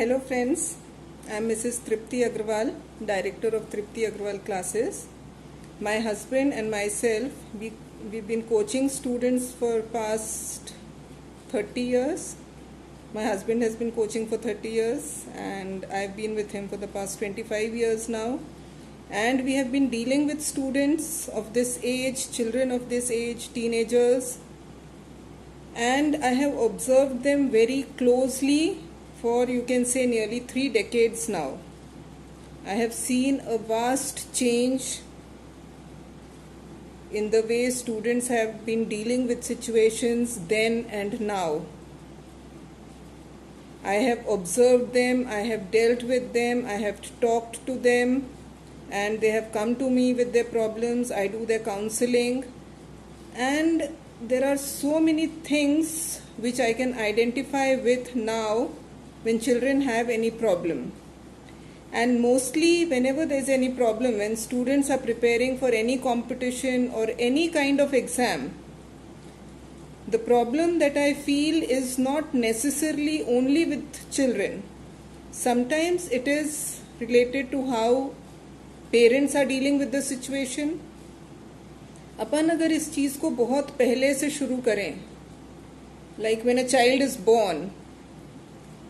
Hello friends, I am Mrs. Tripti Agrawal, Director of Tripti Agrawal Classes. My husband and myself, we've been coaching students for past 30 years. My husband has been coaching for 30 years and I've been with him for the past 25 years now. And we have been dealing with students of this age, children of this age, teenagers. And I have observed them very closely for, you can say, nearly 3 decades now. I have seen a vast change in the way students have been dealing with situations then and now. I have observed them, I have dealt with them, I have talked to them, and they have come to me with their problems. I do their counseling, and there are so many things which I can identify with now when children have any problem. And mostly whenever there is any problem, when students are preparing for any competition or any kind of exam, the problem that I feel is not necessarily only with children. Sometimes it is related to how parents are dealing with the situation. अपन अगर इस चीज़ को बहुत पहले से शुरू करें, like when a child is born,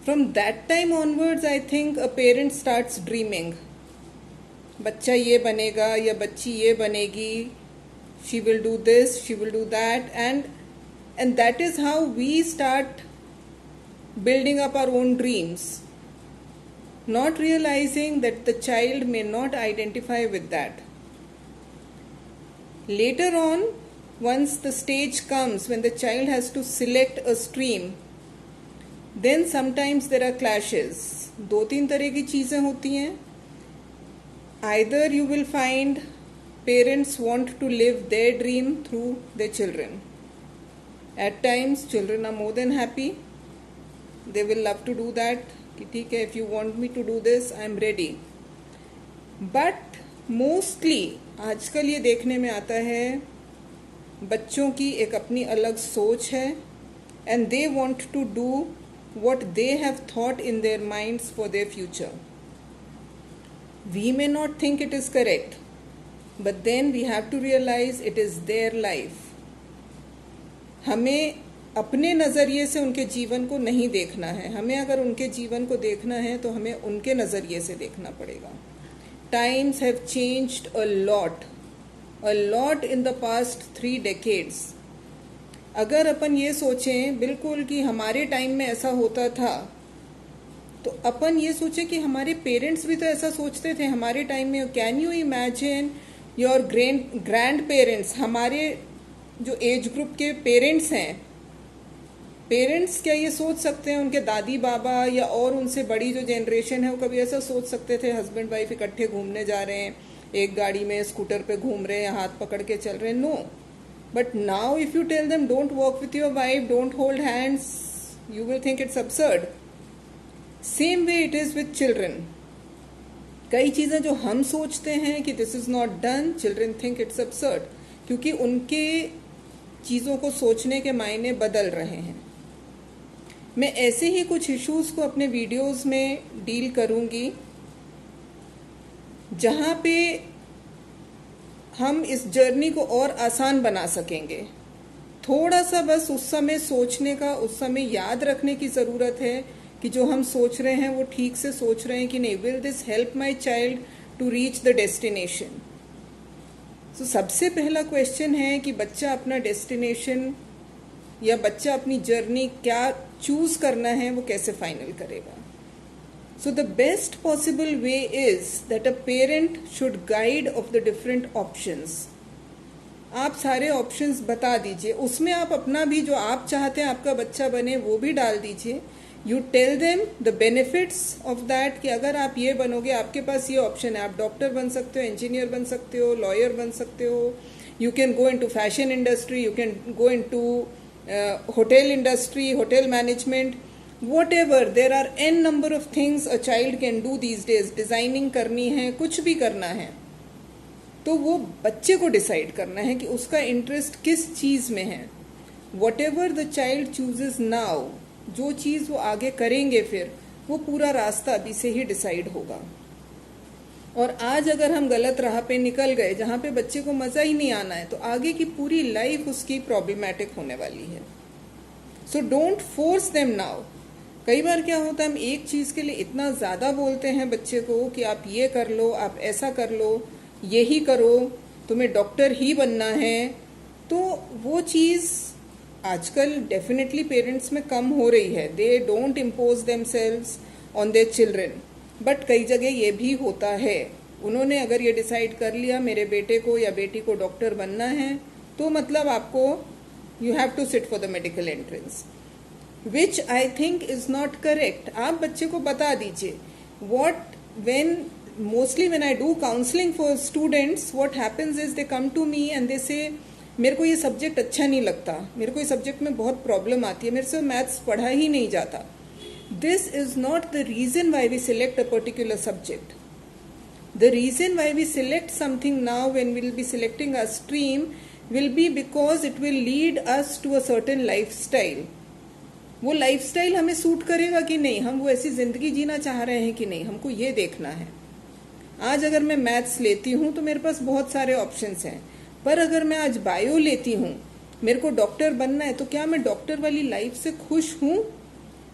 from that time onwards I think a parent starts dreaming. बच्चा ये बनेगा या बच्ची ये बनेगी, she will do this, she will do that, and that is how we start building up our own dreams, not realizing that the child may not identify with that. Later on, once the stage comes when the child has to select a stream, then sometimes there are clashes. 2-3 तरह की चीज़ें होती हैं. Either you will find parents want to live their dream through their children. At times, children are more than happy. They will love to do that. कि ठीक है, if you want me to do this, I am ready. But mostly आजकल ये देखने में आता है, बच्चों की एक अपनी अलग सोच है, and they want to do what they have thought in their minds for their future. We may not think it is correct, but then we have to realize it is their life. हमें अपने नज़रिए से उनके जीवन को नहीं देखना है. हमें अगर उनके जीवन को देखना है तो हमें उनके नज़रिए से देखना पड़ेगा. Times have changed a lot in the past 3 decades. अगर अपन ये सोचें बिल्कुल कि हमारे टाइम में ऐसा होता था, तो अपन ये सोचें कि हमारे पेरेंट्स भी तो ऐसा सोचते थे हमारे टाइम में. Can you imagine your grand parents, हमारे जो एज ग्रुप के पेरेंट्स हैं, पेरेंट्स क्या ये सोच सकते हैं उनके दादी बाबा या और उनसे बड़ी जो जनरेशन है वो कभी ऐसा सोच सकते थे हस्बैंड वाइफ इकट्ठे घूमने जा रहे हैं, एक गाड़ी में स्कूटर पे घूम रहे हैं, हाथ पकड़ के चल रहे हैं? No. But now if you tell them don't walk with your wife, don't hold hands, you will think it's absurd. Same way it is with children. कई चीज़ें जो हम सोचते हैं कि this is not done, children think it's absurd, क्योंकि उनके चीज़ों को सोचने के मायने बदल रहे हैं. मैं ऐसे ही कुछ इश्यूज़ को अपने वीडियोस में डील करूंगी जहां पे हम इस जर्नी को और आसान बना सकेंगे. थोड़ा सा बस उस समय सोचने का, उस समय याद रखने की ज़रूरत है कि जो हम सोच रहे हैं वो ठीक से सोच रहे हैं कि नहीं. Will this help my child to reach the destination? So सबसे पहला क्वेश्चन है कि बच्चा अपना डेस्टिनेशन या बच्चा अपनी जर्नी क्या चूज करना है वो कैसे फाइनल करेगा. So the best possible way is that a parent should guide of the different options. आप सारे ऑप्शंस बता दीजिए, उसमें आप अपना भी जो आप चाहते हैं आपका बच्चा बने वो भी डाल दीजिए. You tell them the benefits of that कि अगर आप ये बनोगे आपके पास ये ऑप्शन है, आप डॉक्टर बन सकते हो, इंजीनियर बन सकते हो, लॉयर बन सकते हो, you can go into fashion industry, you can go into hotel industry, hotel management, whatever. There are n number of things a child can do these days. Designing करनी है, कुछ भी करना है, तो वो बच्चे को डिसाइड करना है कि उसका इंटरेस्ट किस चीज़ में है. Whatever the child chooses now, जो चीज़ वो आगे करेंगे फिर वो पूरा रास्ता अभी से ही डिसाइड होगा। और आज अगर हम गलत राह पे निकल गए जहाँ पे बच्चे को मज़ा ही नहीं आना है, तो आगे की पूरी लाइफ उसकी प्रॉब्लमैटिक होने वाली है। So don't force them now. कई बार क्या होता है, हम एक चीज़ के लिए इतना ज़्यादा बोलते हैं बच्चे को कि आप ये कर लो, आप ऐसा कर लो, यही करो, तुम्हें डॉक्टर ही बनना है। तो वो चीज़ आजकल डेफिनेटली पेरेंट्स में कम हो रही है। They don't impose themselves on their children. But कई जगह ये भी होता है, उन्होंने अगर ये डिसाइड कर लिया मेरे बेटे को या बेटी को डॉक्टर बनना है, तो मतलब आपको you have to sit for the medical entrance, which I think is not correct. आप बच्चे को बता दीजिए what when mostly when I do counselling for students, what happens is they come to me and they say मेरे को ये subject अच्छा नहीं लगता, मेरे को ये सब्जेक्ट में बहुत प्रॉब्लम आती है, मेरे से मैथ्स पढ़ा ही नहीं जाता। This is not the reason why we select a particular subject. The reason why we select something now when we will be selecting a stream will be because it will lead us to a certain lifestyle. वो lifestyle हमें suit करेगा कि नहीं, हम वो ऐसी जिंदगी जीना चाह रहे हैं कि नहीं, हमको ये देखना है। आज अगर मैं मैथ्स लेती हूँ तो मेरे पास बहुत सारे ऑप्शंस हैं, पर अगर मैं आज बायो लेती हूँ, मेरे को डॉक्टर बनना है, तो क्या मैं डॉक्टर वाली लाइफ से खुश हूँ,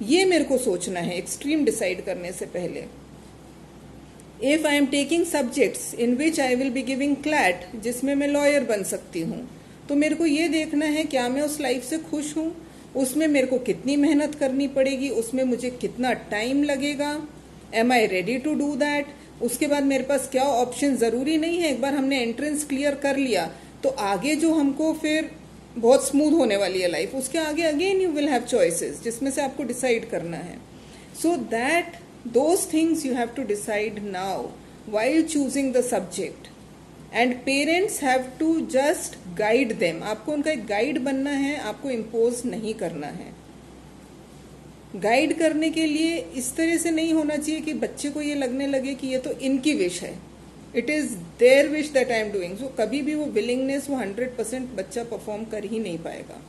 ये मेरे को सोचना है एक्सट्रीम डिसाइड करने से पहले। If I am taking subjects in which I will be giving CLAT, जिसमें मैं लॉयर बन सकती हूँ, तो मेरे को ये देखना है क्या मैं उस लाइफ से खुश हूँ, उसमें मेरे को कितनी मेहनत करनी पड़ेगी, उसमें मुझे कितना टाइम लगेगा, am I ready to do that. उसके बाद मेरे पास क्या ऑप्शन, ज़रूरी नहीं है एक बार हमने एंट्रेंस क्लियर कर लिया तो आगे जो हमको फिर बहुत स्मूथ होने वाली है लाइफ, उसके आगे again you will have choices जिसमें से आपको डिसाइड करना है। So that those things you have to decide now while choosing the subject, and parents have to just guide them. आपको उनका एक गाइड बनना है, आपको इम्पोज नहीं करना है। गाइड करने के लिए इस तरह से नहीं होना चाहिए कि बच्चे को ये लगने लगे कि ये तो इनकी विश है, it is their wish that I am doing. So कभी भी वो विलिंगनेस, वो 100% बच्चा परफॉर्म कर ही नहीं पाएगा।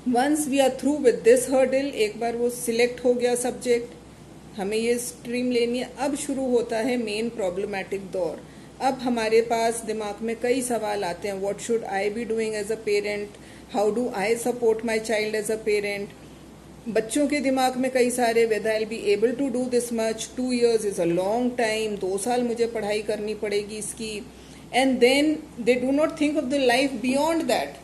Once we are through with this hurdle, एक बार वो सिलेक्ट हो गया सब्जेक्ट, हमें ये स्ट्रीम लेनी है, अब शुरू होता है मेन प्रॉब्लमैटिक दौर। अब हमारे पास दिमाग में कई सवाल आते हैं, what should I be doing as a parent, how do I support my child as a parent. बच्चों के दिमाग में कई सारे, whether I be able to do this much, 2 years is a long time, 2 साल मुझे पढ़ाई करनी पड़ेगी इसकी। And then they do not think of the life beyond that,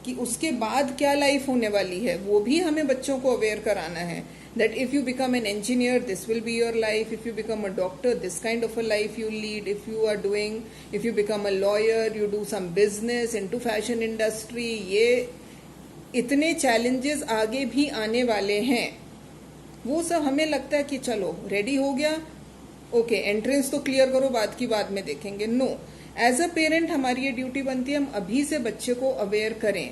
कि उसके बाद क्या लाइफ होने वाली है, वो भी हमें बच्चों को अवेयर कराना है। That if you become an engineer, this will be your life. If you become a doctor, this kind of a life you lead. If you become a lawyer, you do some business into fashion industry. ये इतने challenges आगे भी आने वाले हैं। वो सब हमें लगता है कि चलो रेडी हो गया, ओके एंट्रेंस तो क्लियर करो, बाद की बाद में देखेंगे। नो, एज अ पेरेंट हमारी ये ड्यूटी बनती है, हम अभी से बच्चे को अवेयर करें।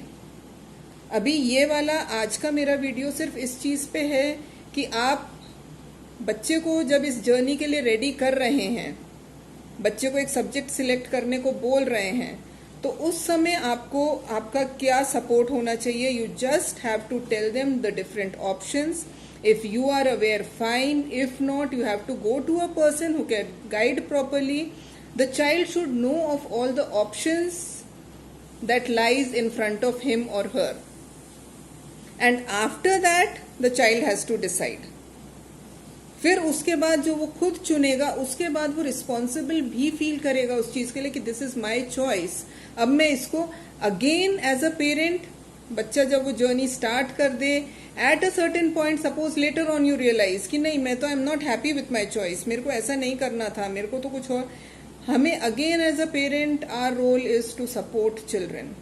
अभी ये वाला आज का मेरा वीडियो सिर्फ इस चीज़ पे है कि आप बच्चे को जब इस जर्नी के लिए रेडी कर रहे हैं, बच्चे को एक सब्जेक्ट सिलेक्ट करने को बोल रहे हैं, तो उस समय आपको आपका क्या सपोर्ट होना चाहिए। You just have to tell them the different options. If you are aware, fine, if not you have to go to a person who can guide properly. The child should know of all the options that lies in front of him और her, and after that the child has to decide. फिर उसके बाद जो वो खुद चुनेगा, उसके बाद वो रिस्पॉन्सिबल भी फील करेगा उस चीज के लिए कि दिस इज माई चॉइस। अब मैं इसको अगेन एज अ पेरेंट, बच्चा जब वो जर्नी स्टार्ट कर दे, at a certain point, suppose later on you realise कि नहीं, मैं तो I am not happy with my choice, मेरे को ऐसा नहीं करना था, मेरे को तो कुछ और। हमें again as a parent, our role is to support children.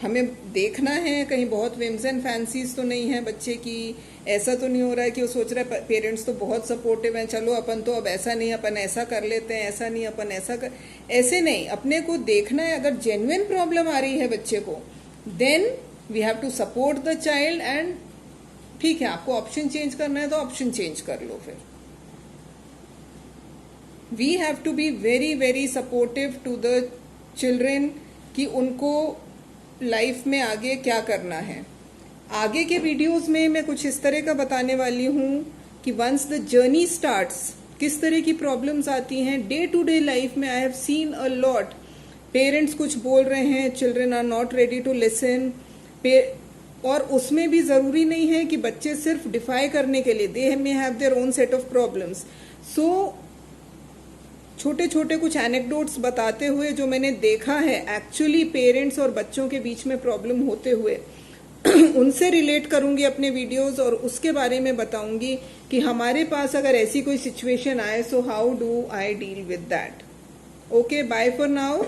हमें देखना है कहीं बहुत विम्स एंड फैंसीज तो नहीं है बच्चे की, ऐसा तो नहीं हो रहा है कि वो सोच रहा है पेरेंट्स तो बहुत सपोर्टिव हैं, चलो अपन तो अब ऐसा नहीं, अपन ऐसा कर लेते हैं, ऐसा नहीं अपन ऐसा कर, ऐसे नहीं। अपने को देखना है, अगर जेन्युइन प्रॉब्लम आ रही है बच्चे को, then we have to support the child. And ठीक है, आपको ऑप्शन चेंज करना है तो ऑप्शन चेंज कर लो। फिर we have to be very very supportive to the children कि उनको लाइफ में आगे क्या करना है। आगे के वीडियोस में मैं कुछ इस तरह का बताने वाली हूँ कि वंस द जर्नी स्टार्ट्स किस तरह की प्रॉब्लम्स आती हैं डे टू डे लाइफ में। I have seen a lot, parents कुछ बोल रहे हैं, children are not ready to listen, और उसमें भी जरूरी नहीं है कि बच्चे सिर्फ डिफाई करने के लिए, they may have their own set of problems. So छोटे छोटे कुछ एनेक्डोट्स बताते हुए जो मैंने देखा है एक्चुअली पेरेंट्स और बच्चों के बीच में प्रॉब्लम होते हुए उनसे रिलेट करूंगी अपने वीडियोस, और उसके बारे में बताऊंगी कि हमारे पास अगर ऐसी कोई सिचुएशन आए so how do I deal with that. Okay, bye for now.